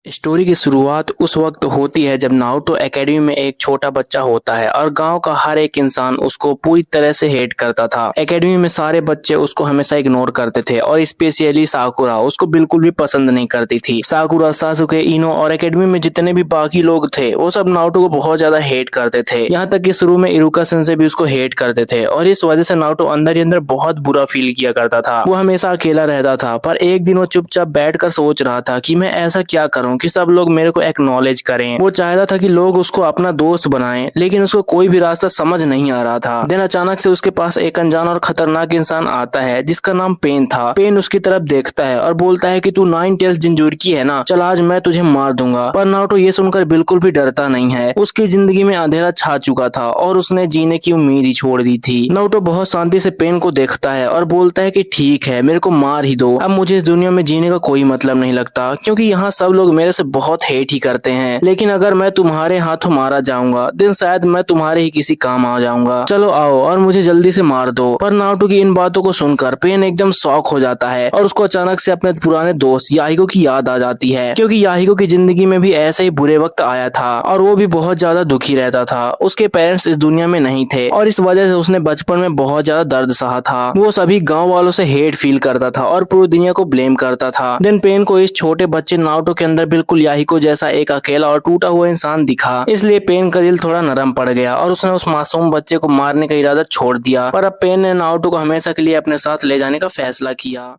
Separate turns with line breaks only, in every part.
Story की शुरुआत उस वक्त होती है जब नारुतो एकेडमी में एक छोटा बच्चा होता है और गांव का हर एक इंसान उसको पूरी तरह से हेट करता था। एकेडमी में सारे बच्चे उसको हमेशा इग्नोर करते थे और स्पेशली साकुरा उसको बिल्कुल भी पसंद नहीं करती थी। साकुरा, सासुके, इनो और एकेडमी में जितने भी बाकी लोग थे वो सब नारुतो को बहुत ज्यादा हेट करते थे। यहाँ तक कि शुरू में इरुका सेंसेई भी उसको हेट करते थे और इस वजह से नारुतो अंदर ही अंदर बहुत बुरा फील किया करता था। वो हमेशा अकेला रहता था, पर एक दिन वो चुपचाप बैठकर सोच रहा था कि मैं ऐसा क्या करूं कि सब लोग मेरे को एक्नॉलेज करें। वो चाहता था कि लोग उसको अपना दोस्त बनाएं, लेकिन उसको कोई भी रास्ता समझ नहीं आ रहा था। देन अचानक से उसके पास एक अनजान और खतरनाक इंसान आता है जिसका नाम पेन था। पेन उसकी तरफ देखता है और बोलता है कि तू नाइन टेल्स जिंजूरकी है ना, चल आज मैं तुझे मार दूंगा। पर नारुतो ये सुनकर बिल्कुल भी डरता नहीं है। उसकी जिंदगी में अंधेरा छा चुका था और उसने जीने की उम्मीद ही छोड़ दी थी। नारुतो बहुत शांति से पेन को देखता है और बोलता है कि ठीक है, मेरे को मार ही दो, अब मुझे इस दुनिया में जीने का कोई मतलब नहीं लगता, क्योंकि यहाँ सब लोग मेरे से बहुत हेट ही करते हैं। लेकिन अगर मैं तुम्हारे हाथों मारा जाऊंगा दिन शायद मैं तुम्हारे ही किसी काम आ जाऊंगा। चलो आओ और मुझे जल्दी से मार दो। पर नारुतो की इन बातों को सुनकर पेन एकदम शॉक हो जाता है और उसको अचानक से अपने पुराने दोस्त याहिको की याद आ जाती है, क्योंकि याहिको की जिंदगी में भी ऐसे ही बुरे वक्त आया था और वो भी बहुत ज्यादा दुखी रहता था। उसके पेरेंट्स इस दुनिया में नहीं थे और इस वजह से उसने बचपन में बहुत ज्यादा दर्द सहा था। वो सभी गाँव वालों से हेट फील करता था और पूरी दुनिया को ब्लेम करता था। देन पेन को इस छोटे बच्चे नारुतो के अंदर बिल्कुल याहिको जैसा एक अकेला और टूटा हुआ इंसान दिखा, इसलिए पेन का दिल थोड़ा नरम पड़ गया और उसने उस मासूम बच्चे को मारने का इरादा छोड़ दिया। पर अब पेन ने नारुतो को हमेशा के लिए अपने साथ ले जाने का फैसला किया।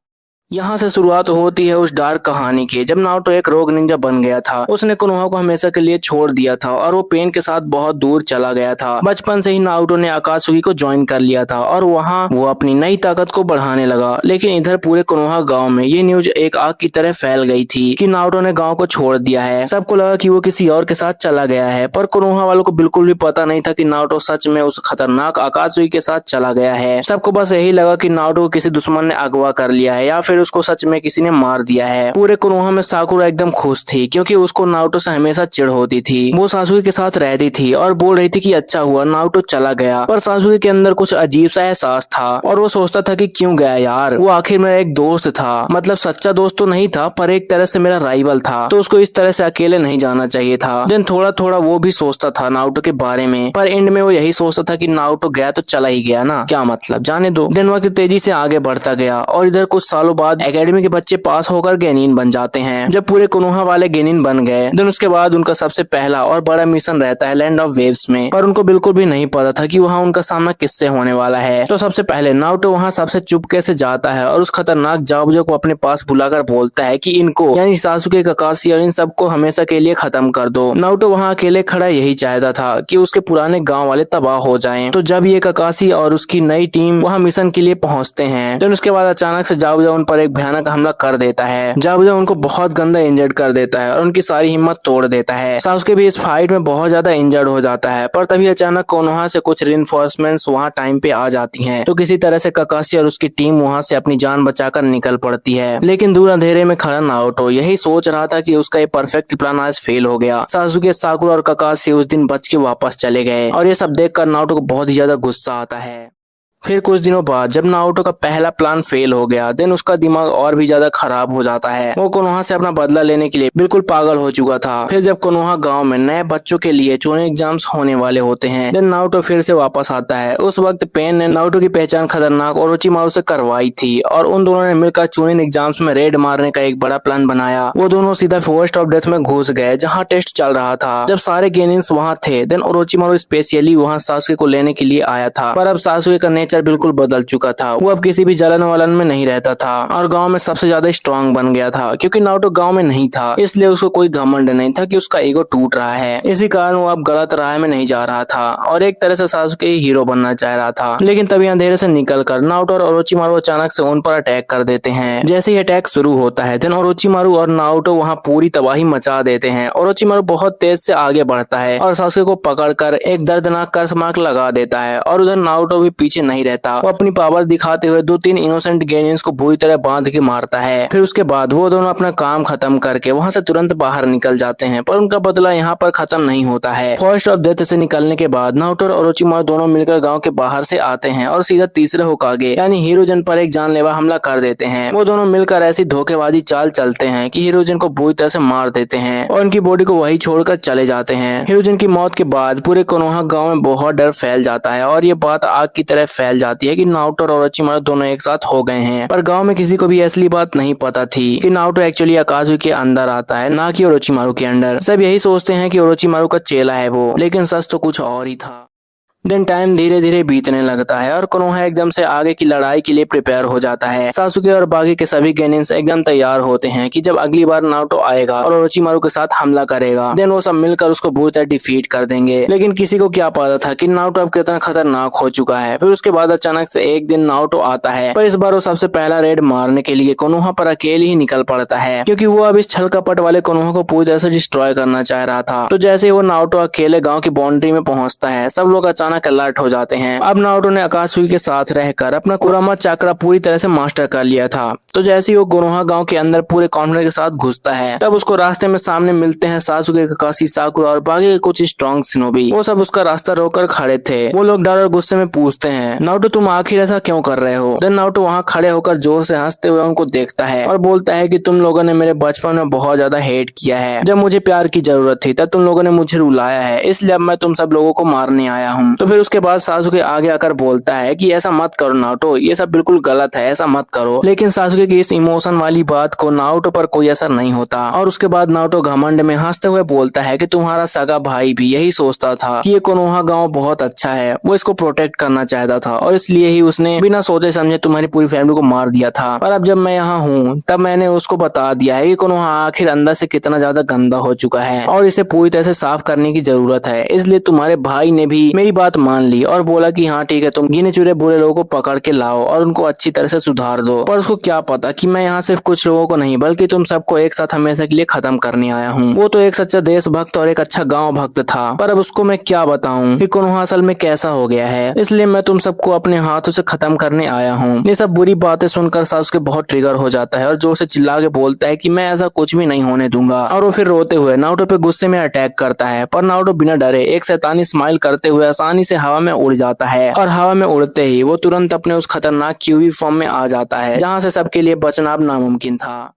यहाँ से शुरुआत होती है उस डार्क कहानी की जब नारुतो एक रोग निंजा बन गया था। उसने कोनोहा को हमेशा के लिए छोड़ दिया था और वो पेन के साथ बहुत दूर चला गया था। बचपन से ही नारुतो ने अकात्सुकी को ज्वाइन कर लिया था और वहाँ वो अपनी नई ताकत को बढ़ाने लगा। लेकिन इधर पूरे कोनोहा गांव में ये न्यूज एक आग की तरह फैल गई थी कि नारुतो ने गांव को छोड़ दिया है। सबको लगा कि वो किसी और के साथ चला गया है, पर कोनोहा वालों को बिल्कुल भी पता नहीं था कि नारुतो सच में उस खतरनाक अकात्सुकी के साथ चला गया है। सबको बस यही लगा कि नारुतो को किसी दुश्मन ने अगवा कर लिया है या फिर उसको सच में किसी ने मार दिया है। पूरे कोनोहा में साकुरा एकदम खुश थी, क्योंकि उसको नारुतो से हमेशा चिढ़ होती थी। वो सासुके के साथ रहती थी और बोल रही थी कि अच्छा हुआ नारुतो चला गया। पर सासुके के अंदर कुछ अजीब सा एहसास था और वो सोचता था कि क्यों गया यार, वो आखिर मेरा एक दोस्त था, मतलब सच्चा दोस्त तो नहीं था पर एक तरह से मेरा राइवल था, तो उसको इस तरह से अकेले नहीं जाना चाहिए था। देन थोड़ा थोड़ा वो भी सोचता था नारुतो के बारे में, पर एंड में वो यही सोचता था कि नारुतो गया तो चला ही गया ना, क्या मतलब, जाने दो। देन वक्त तेजी से आगे बढ़ता गया और इधर कुछ सालों बाद एकेडमी के बच्चे पास होकर गेनिन बन जाते हैं। जब पूरे कोनोहा वाले गेनिन बन गए देन उसके बाद उनका सबसे पहला और बड़ा मिशन रहता है लैंड ऑफ वेव्स में, पर उनको बिल्कुल भी नहीं पता था कि वहाँ उनका सामना किससे होने वाला है। तो सबसे पहले नारुतो वहाँ सबसे चुपके से जाता है और उस खतरनाक जाबुजो को अपने पास बुलाकर बोलता है कि इनको यानी सासुके, ककाशी और इन सबको हमेशा के लिए खत्म कर दो। नारुतो वहाँ अकेले खड़ा यही चाहता था कि उसके पुराने गाँव वाले तबाह हो जाएं। तो जब ये ककाशी और उसकी नई टीम वहाँ मिशन के लिए पहुँचते हैं तो उसके बाद अचानक से जाबुजो उन पर एक भयानक हमला कर देता है। जाबुजा उनको बहुत गंदा इंजर्ड कर देता है और उनकी सारी हिम्मत तोड़ देता है। सासुके भी इस फाइट में बहुत ज्यादा इंजर्ड हो जाता है, पर तभी अचानक कोनोहा से कुछ रिइंफोर्समेंट्स वहां टाइम पे आ जाती हैं। तो किसी तरह से ककाशी और उसकी टीम वहां से अपनी जान बचाकर निकल पड़ती है। लेकिन दूर अंधेरे में खड़ा नारुतो यही सोच रहा था कि उसका ये परफेक्ट प्लान आज फेल हो गया। सासुके, साकुरा और ककाशी उस दिन बच के वापस चले गए और ये सब देखकर नारुतो को बहुत ही ज्यादा गुस्सा आता है। फिर कुछ दिनों बाद जब नारुतो का पहला प्लान फेल हो गया देन उसका दिमाग और भी ज्यादा खराब हो जाता है। वो कोनोहा से अपना बदला लेने के लिए बिल्कुल पागल हो चुका था। फिर जब कोनोहा गांव में नए बच्चों के लिए चुने एग्जाम्स होने वाले होते हैं देन नारुतो फिर से वापस आता है। उस वक्त पेन ने नारुतो की पहचान खतरनाक ओरोचिमारू से करवाई थी और उन दोनों ने मिलकर चुनिन एग्जाम्स में रेड मारने का एक बड़ा प्लान बनाया। वो दोनों सीधा फॉरेस्ट ऑफ डेथ में घुस गए जहाँ टेस्ट चल रहा था। जब सारे गेनिन्स वहाँ थे देन ओरोचिमारू स्पेशली वहाँ सासुके को लेने के लिए आया था, पर अब सासुके का नेचर बिल्कुल बदल चुका था। वो अब किसी भी जलन वलन में नहीं रहता था और गांव में सबसे ज्यादा स्ट्रांग बन गया था, क्योंकि नारुतो गांव में नहीं था इसलिए उसको कोई घमंड नहीं था कि उसका ईगो टूट रहा है। इसी कारण वो अब गलत राह में नहीं जा रहा था और एक तरह से सासुके ही हीरो बनना चाह रहा था। लेकिन तभी अंधेरे से निकलकर नारुतो और ओरोचिमारू अचानक से उन पर अटैक कर देते हैं। जैसे ही अटैक शुरू होता है देन ओरोचिमारू और नारुतो वहाँ पूरी तबाही मचा देते हैं। ओरोचिमारू बहुत तेज से आगे बढ़ता है और सासुके को पकड़कर एक दर्दनाक कर्स मार्क लगा देता है और उधर नारुतो भी पीछे नहीं नहीं रहता। वो अपनी पावर दिखाते हुए 2-3 इनोसेंट गेनियंस को बुरी तरह बांध के मारता है। फिर उसके बाद वो दोनों अपना काम खत्म करके वहाँ से तुरंत बाहर निकल जाते हैं, पर उनका बदला यहाँ पर खत्म नहीं होता है। फॉरेस्ट ऑफ डेथ से निकलने के बाद नारुतो और ओरोचिमारू दोनों मिलकर गांव के बाहर से आते हैं और सीधा तीसरे होकागे यानी हिरोजन पर एक जानलेवा हमला कर देते हैं। वो दोनों मिलकर ऐसी धोखेबाजी चाल चलते हैं कि हिरोजन को बुरी तरह से मार देते हैं और उनकी बॉडी को वही छोड़कर चले जाते हैं। हिरोजन की मौत के बाद पूरे कोनोहा गांव में बहुत डर फैल जाता है और ये बात आग की तरह फैल जाती है कि नारुतो और ओरोचिमारू दोनों एक साथ हो गए हैं। पर गांव में किसी को भी असली बात नहीं पता थी कि नारुतो एक्चुअली अकाजुकी के अंदर आता है, ना कि ओरोचिमारू के अंदर। सब यही सोचते हैं कि ओरोचिमारू का चेला है वो, लेकिन सच तो कुछ और ही था। दिन टाइम धीरे धीरे बीतने लगता है और कोनोहा एकदम से आगे की लड़ाई के लिए प्रिपेयर हो जाता है। सासुके और बाकी के सभी गेनिन्स एकदम तैयार होते हैं कि जब अगली बार नारुतो आएगा और ओरोचिमारू के साथ हमला करेगा, देन वो सब मिलकर उसको बुरी तरह डिफीट कर देंगे। लेकिन किसी को क्या पता था कि नारुतो अब कितना खतरनाक हो चुका है। फिर उसके बाद अचानक से एक दिन नारुतो आता है, पर इस बार वो सबसे पहला रेड मारने के लिए कोनोहा पर अकेले ही निकल पड़ता है, क्योंकि वो अब इस छल कपट वाले कोनोहा को पूरी तरह से डिस्ट्रॉय करना चाह रहा था। तो जैसे ही वो नारुतो अकेले गाँव की बाउंड्री में पहुंचता है, सब लोग अचानक अलर्ट हो जाते हैं। अब नारुतो ने अकात्सुकी के साथ रहकर अपना कुरामा चक्रा पूरी तरह से मास्टर कर लिया था। तो जैसे ही वो कोनोहा गांव के अंदर पूरे कॉन्फिडेंस के साथ घुसता है, तब उसको रास्ते में सामने मिलते हैं सासुके, ककाशी, साकुरा और बाकी के कुछ स्ट्रॉन्ग शिनोबी। वो सब उसका रास्ता रोककर खड़े थे। वो लोग डर और गुस्से में पूछते हैं, नारुतो तुम आखिर ऐसा क्यों कर रहे हो? देन नारुतो वहाँ खड़े होकर जोर से हंसते हुए उनको देखता है और बोलता है कि तुम लोगों ने मेरे बचपन में बहुत ज्यादा हेट किया है। जब मुझे प्यार की जरूरत थी तब तुम लोगों ने मुझे रुलाया है, इसलिए अब मैं तुम सब लोगों को मारने आया हूँ। तो फिर उसके बाद सासुके आगे आकर बोलता है कि ऐसा मत करो नारुतो, ये सब बिल्कुल गलत है, ऐसा मत करो। लेकिन सासुके की इस इमोशन वाली बात को नारुतो पर कोई असर नहीं होता और उसके बाद नारुतो घमंड में हंसते हुए बोलता है कि तुम्हारा सगा भाई भी यही सोचता था कि ये कोनोहा गांव बहुत अच्छा है, वो इसको प्रोटेक्ट करना चाहता था और इसलिए ही उसने बिना सोचे समझे तुम्हारी पूरी फैमिली को मार दिया था। पर अब जब मैं यहाँ हूँ तब मैंने उसको बता दिया है कि कोनोहा आखिर अंदर से कितना ज्यादा गंदा हो चुका है और इसे पूरी तरह से साफ करने की जरूरत है। इसलिए तुम्हारे भाई ने भी मेरी बात मान ली और बोला कि हाँ ठीक है, तुम गिने चुने बुरे लोगों को पकड़ के लाओ और उनको अच्छी तरह से सुधार दो। पर उसको क्या पता कि मैं यहाँ सिर्फ कुछ लोगों को नहीं बल्कि तुम सबको एक साथ हमेशा के लिए खत्म करने आया हूँ। वो तो एक सच्चा देशभक्त और एक अच्छा गाँव भक्त था, पर अब उसको मैं क्या बताऊँ कि कोनोहा असल में कैसा हो गया है। इसलिए मैं तुम सबको अपने हाथों से खत्म करने आया हूँ। ये सब बुरी बातें सुनकर सासुके बहुत ट्रिगर हो जाता है और जोर से चिल्ला के बोलता है कि मैं ऐसा कुछ भी नहीं होने दूंगा। और वो फिर रोते हुए नारुतो पे गुस्से में अटैक करता है, पर नारुतो बिना डरे एक शैतानी स्माइल करते हुए आसानी से हवा में उड़ जाता है और हवा में उड़ते ही वो तुरंत अपने उस खतरनाक क्यूवी फॉर्म में आ जाता है जहां से सबके लिए बचना अब नामुमकिन था।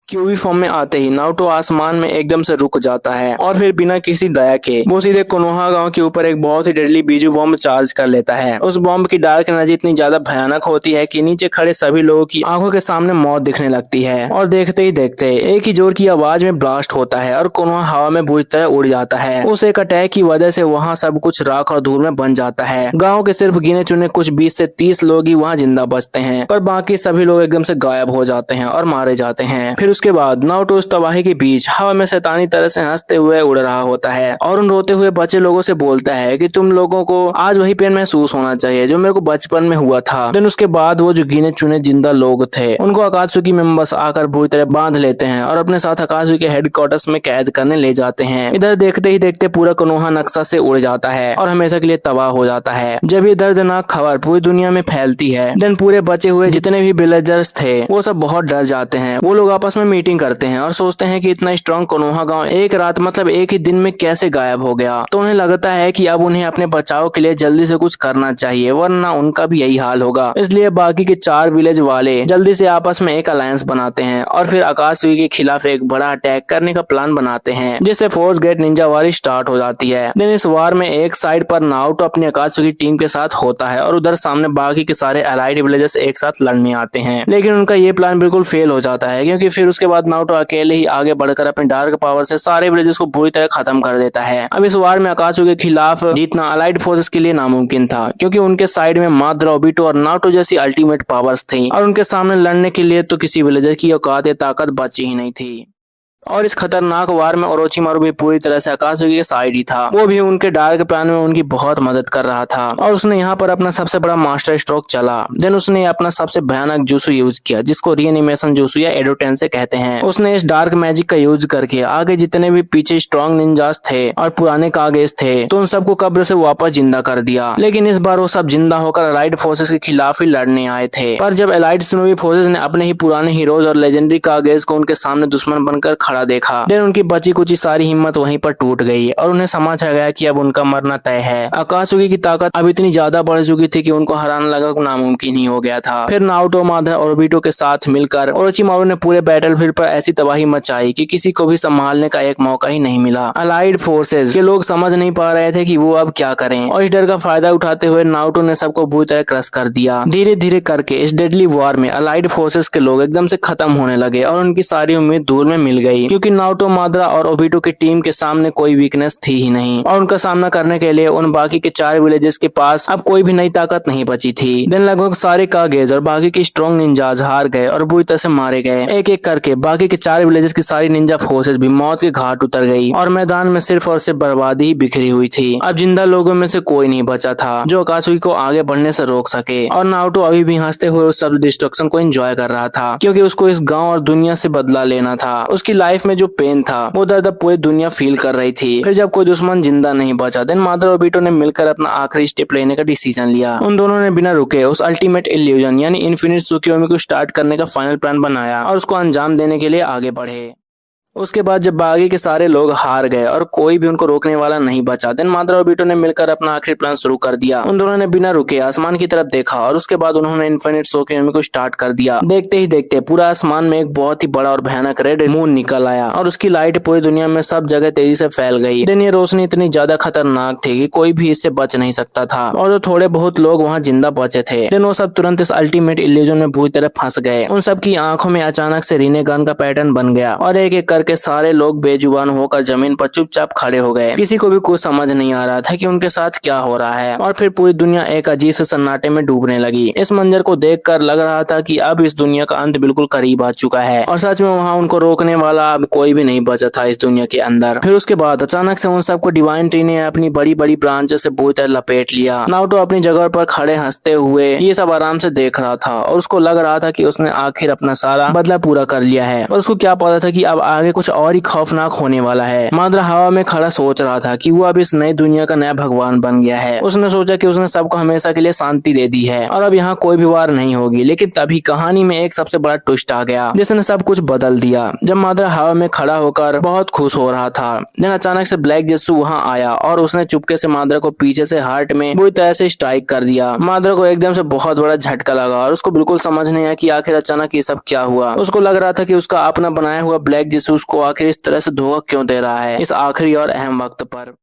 क्यूवी फॉर्म में आते ही नारुतो आसमान में एकदम से रुक जाता है और फिर बिना किसी दया के वो सीधे कोनोहा गांव के ऊपर एक बहुत ही डेडली बीजू बॉम्ब चार्ज कर लेता है। उस बॉम्ब की डार्क एनर्जी इतनी ज्यादा भयानक होती है कि नीचे खड़े सभी लोगों की आंखों के सामने मौत दिखने लगती है और देखते ही देखते एक ही जोर की आवाज में ब्लास्ट होता है और कोनोहा हवा में बुरी तरह उड़ जाता है। उस एक अटैक की वजह से वहाँ सब कुछ राख और धूल में बन जाता है। गाँव के सिर्फ गिने चुने कुछ 20 से 30 लोग ही वहाँ जिंदा बचते हैं, पर बाकी सभी लोग एकदम से गायब हो जाते हैं और मारे जाते हैं। फिर उसके बाद नारुतो उस तबाही के बीच हवा में शैतानी तरह से हंसते हुए उड़ रहा होता है और उन रोते हुए बचे लोगों से बोलता है कि तुम लोगों को आज वही पेन महसूस होना चाहिए जो मेरे को बचपन में हुआ था। देन उसके बाद वो जो गिने चुने जिंदा लोग थे उनको अकात्सुकी मेंबर्स आकर बुरी तरह बांध लेते हैं और अपने साथ अकात्सुकी के हेडक्वार्टर्स में कैद करने ले जाते हैं। इधर देखते ही देखते पूरा कोनोहा नक्शा से उड़ जाता है और हमेशा के लिए तबाह हो जाता है। जब ये दर्दनाक खबर पूरी दुनिया में फैलती है, देन पूरे बचे हुए जितने भी विलेजर्स थे वो सब बहुत डर जाते हैं। वो लोग आपस में मीटिंग करते हैं और सोचते हैं कि इतना स्ट्रॉन्ग कोनोहा गांव एक रात मतलब एक ही दिन में कैसे गायब हो गया। तो उन्हें लगता है कि अब उन्हें अपने बचाव के लिए जल्दी से कुछ करना चाहिए, वरना उनका भी यही हाल होगा। इसलिए बाकी के 4 विलेज वाले जल्दी से आपस में एक अलायंस बनाते हैं और फिर अकात्सुकी के खिलाफ एक बड़ा अटैक करने का प्लान बनाते हैं, जिससे फोर्स गेट निंजा वारी स्टार्ट हो जाती है। देन इस वार में एक साइड पर नारुतो अपनी अकात्सुकी टीम के साथ होता है और उधर सामने बाकी के सारे अलाइड विलेजर्स एक साथ लड़ने आते हैं। लेकिन उनका ये प्लान बिल्कुल फेल हो जाता है, क्योंकि फिर उसके बाद नारुतो अकेले ही आगे बढ़कर अपने डार्क पावर से सारे विलेजेस को बुरी तरह खत्म कर देता है। अब इस वार में अकात्सुकी के खिलाफ जीतना अलाइड फोर्सेस के लिए नामुमकिन था, क्योंकि उनके साइड में माद्रा, ओबिटो और नारुतो जैसी अल्टीमेट पावर्स थी और उनके सामने लड़ने के लिए तो किसी विलेजर की औकात या ताकत बची ही नहीं थी। और इस खतरनाक वार में ओरोचिमारू भी पूरी तरह से अकात्सुकी के साइड ही था। वो भी उनके डार्क प्लान में उनकी बहुत मदद कर रहा था और उसने यहाँ पर अपना सबसे बड़ा मास्टर स्ट्रोक चला। देन उसने अपना सबसे भयानक जुसु यूज किया, जिसको रीएनिमेशन जुसु या एडोटेन से कहते हैं। उसने इस डार्क मैजिक का यूज करके आगे जितने भी पीछे स्ट्रॉन्ग निंजास थे और पुराने कागेज थे, तो उन सबको कब्र से वापस जिंदा कर दिया। लेकिन इस बार वो सब जिंदा होकर अलाइड फोर्सेस के खिलाफ ही लड़ने आए थे। पर जब अलाइड शिनोबी फोर्सेस ने अपने ही पुराने हीरोज और लेजेंडरी कागेज को उनके सामने दुश्मन बनकर खड़ा देखा, देन उनकी बची कुची सारी हिम्मत वहीं पर टूट गई और उन्हें समझ आ गया कि अब उनका मरना तय है। अकात्सुकी की ताकत अब इतनी ज्यादा बढ़ चुकी थी कि उनको हराना लगा नामुमकिन ही हो गया था। फिर नारुतो, मादरा और ओबिटो के साथ मिलकर ओरोचिमारू ने पूरे बैटलफील्ड पर ऐसी तबाही मचाई कि किसी को भी संभालने का एक मौका ही नहीं मिला। अलाइड फोर्सेस के लोग समझ नहीं पा रहे थे कि वो अब क्या करें और इस डर का फायदा उठाते हुए नारुतो ने सबको बुरी तरह क्रश कर दिया। धीरे धीरे करके इस डेडली वॉर में अलाइड फोर्सेस के लोग एकदम से खत्म होने लगे और उनकी सारी उम्मीद दूर में मिल गई, क्योंकि नारुतो, मादरा और ओबिटो की टीम के सामने कोई वीकनेस थी ही नहीं और उनका सामना करने के लिए उन बाकी के 4 विलेजेस के पास अब कोई भी नई ताकत नहीं बची थी। देन लगभग सारे कागेज और बाकी के स्ट्रॉन्ग निंजाज हार गए और बुरी तरह से मारे गए। एक एक करके बाकी के 4 विलेजेस की सारी निंजा फोर्सेस भी मौत के घाट उतर गई और मैदान में सिर्फ और सिर्फ बर्बादी ही बिखरी हुई थी। अब जिंदा लोगों में से कोई नहीं बचा था जो अकात्सुकी को आगे बढ़ने से रोक सके और नारुतो अभी भी हंसते हुए उस सब डिस्ट्रक्शन को एंजॉय कर रहा था, क्योंकि उसको इस गांव और दुनिया से बदला लेना था। उसकी लाइफ में जो पेन था वो दर्द पूरी दुनिया फील कर रही थी। फिर जब कोई दुश्मन जिंदा नहीं बचा, देन मादरा और ओबिटो ने मिलकर अपना आखिरी स्टेप लेने का डिसीजन लिया। उन दोनों ने बिना रुके उस अल्टीमेट इल्यूजन यानी इन्फिनिट त्सुकियोमी को स्टार्ट करने का फाइनल प्लान बनाया और उसको अंजाम देने के लिए आगे बढ़े। उसके बाद जब बागी के सारे लोग हार गए और कोई भी उनको रोकने वाला नहीं बचा, देन मादरा और ओबिटो ने मिलकर अपना आखिरी प्लान शुरू कर दिया। उन दोनों ने बिना रुके आसमान की तरफ देखा और उसके बाद उन्होंने इन्फिनिट त्सुकियोमी को स्टार्ट कर दिया। देखते ही देखते पूरा आसमान में एक बहुत ही बड़ा और भयानक रेड मून निकल आया और उसकी लाइट पूरी दुनिया में सब जगह तेजी से फैल गई। देन ये रोशनी इतनी ज्यादा खतरनाक थी कि कोई भी इससे बच नहीं सकता था और जो थोड़े बहुत लोग वहाँ जिंदा बचे थे, देन वो सब तुरंत इस अल्टीमेट इल्यूजन में बुरी तरह फंस गए। उन सब की आंखों में अचानक से रीनेगान का पैटर्न बन गया और एक एक करके सारे लोग बेजुबान होकर जमीन पर चुपचाप खड़े हो गए। किसी को भी कुछ समझ नहीं आ रहा था कि उनके साथ क्या हो रहा है और फिर पूरी दुनिया एक अजीब से सन्नाटे में डूबने लगी। इस मंजर को देखकर लग रहा था कि अब इस दुनिया का अंत बिल्कुल करीब आ चुका है और सच में वहाँ उनको रोकने वाला अब कोई भी नहीं बचा था इस दुनिया के अंदर। फिर उसके बाद अचानक से उन सबको डिवाइन ट्री ने अपनी बड़ी बड़ी ब्रांचों से बुरी तरह लपेट लिया। नारुतो अपनी जगह पर खड़े हंसते हुए ये सब आराम से देख रहा था और उसको लग रहा था कि उसने आखिर अपना सारा बदला पूरा कर लिया है। और उसको क्या पता था कि अब आगे कुछ और ही खौफनाक होने वाला है। मादरा हवा में खड़ा सोच रहा था कि वो अब इस नई दुनिया का नया भगवान बन गया है। उसने सोचा कि उसने सबको हमेशा के लिए शांति दे दी है और अब यहाँ कोई भी वार नहीं होगी। लेकिन तभी कहानी में एक सबसे बड़ा ट्विस्ट आ गया जिसने सब कुछ बदल दिया। जब मादरा हवा में खड़ा होकर बहुत खुश हो रहा था, लेकिन अचानक से ब्लैक जेसु वहाँ आया और उसने चुपके से मादरा को पीछे से हार्ट में बुरी तरह से स्ट्राइक कर दिया। मादरा को एकदम से बहुत बड़ा झटका लगा और उसको बिल्कुल समझ नहीं आया कि आखिर अचानक ये सब क्या हुआ। उसको लग रहा था कि उसका अपना बनाया हुआ ब्लैक जेसु उसको आखिर इस तरह से धोखा क्यों दे रहा है इस आखिरी और अहम वक्त पर।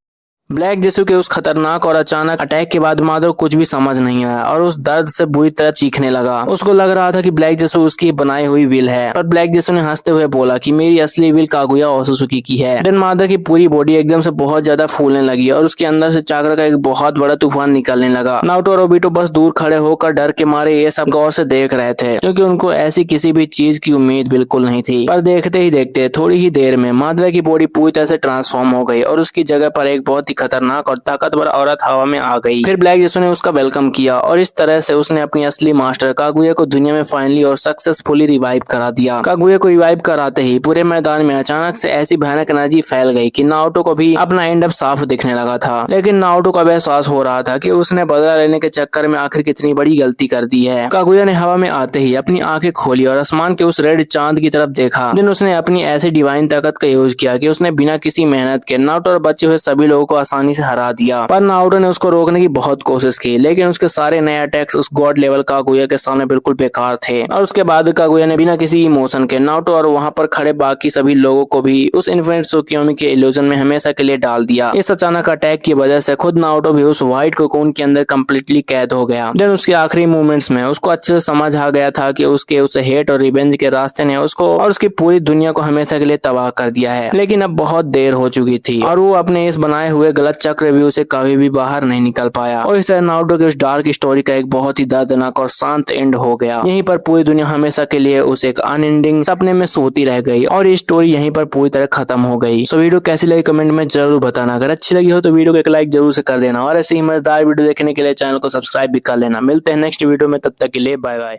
ब्लैक जेसु के उस खतरनाक और अचानक अटैक के बाद माधव कुछ भी समझ नहीं आया और उस दर्द से बुरी तरह चीखने लगा। उसको लग रहा था कि ब्लैक जेसु उसकी बनाई हुई विल है, पर ब्लैक जेसु ने हंसते हुए बोला कि मेरी असली विल कागुया ओसुसुकी की है। देन माधव की पूरी बॉडी एकदम से बहुत ज्यादा फूलने लगी और उसके अंदर से चाक्रा का एक बहुत बड़ा तूफान निकलने लगा। नारुतो और ओबिटो बस दूर खड़े होकर डर के मारे ये सब गौर से देख रहे थे, क्योंकि उनको ऐसी किसी भी चीज की उम्मीद बिल्कुल नहीं थी। पर देखते ही देखते थोड़ी ही देर में माधव की बॉडी पूरी तरह से ट्रांसफॉर्म हो गई और उसकी जगह पर एक बहुत ही खतरनाक और ताकतवर औरत हवा में आ गई। फिर ब्लैक जेसु ने उसका वेलकम किया और इस तरह से उसने अपनी असली मास्टर कागुया को दुनिया में फाइनली और सक्सेसफुली रिवाइव करा दिया। कागुया को रिवाइव कराते ही पूरे मैदान में अचानक से ऐसी भयानक एनर्जी फैल गई कि नारुतो को भी अपना एंड अब साफ दिखने लगा था। लेकिन नारुतो को एहसास हो रहा था कि उसने बदला लेने के चक्कर में आखिर कितनी बड़ी गलती कर दी है। कागुया ने हवा में आते ही अपनी आंखें खोली और आसमान के उस रेड चांद की तरफ देखा। दिन उसने अपनी ऐसी डिवाइन ताकत का यूज किया कि उसने बिना किसी मेहनत के नारुतो और बचे हुए सभी लोगों को आसानी से हरा दिया। पर नारुतो ने उसको रोकने की बहुत कोशिश की, लेकिन उसके सारे नए अटैक्स उस गॉड लेवल कागुया के सामने बिल्कुल बेकार थे। और उसके बाद कागुया ने बिना किसी इमोशन के नारुतो और वहां पर खड़े बाकी सभी लोगों को भी उस इन्फिनिट त्सुकियोमी के इल्यूजन में हमेशा के लिए डाल दिया। इस अचानक अटैक की वजह से खुद नारुतो भी उस व्हाइट कोकून के अंदर कम्प्लीटली कैद हो गया। देन उसके आखिरी मूवमेंट्स में उसको अच्छे से समझ आ गया था कि उसके उस हेट और रिवेंज के रास्ते ने उसको और उसकी पूरी दुनिया को हमेशा के लिए तबाह कर दिया है। लेकिन अब बहुत देर हो चुकी थी और वो अपने इस बनाए हुए गलत चक्र भी उसे कभी भी बाहर नहीं निकल पाया। और इस तरह नारुतो की उस डार्क स्टोरी का एक बहुत ही दर्दनाक और शांत एंड हो गया। यहीं पर पूरी दुनिया हमेशा के लिए उस एक अनएंडिंग सपने में सोती रह गई और ये स्टोरी यहीं पर पूरी तरह खत्म हो गई। सो वीडियो कैसी लगी कमेंट में जरूर बताना। अगर अच्छी लगी हो तो वीडियो को एक लाइक जरूर से कर देना और ऐसे ही मजेदार वीडियो देखने के लिए चैनल को सब्सक्राइब भी कर लेना। मिलते हैं नेक्स्ट वीडियो में, तब तक के लिए बाय बाय।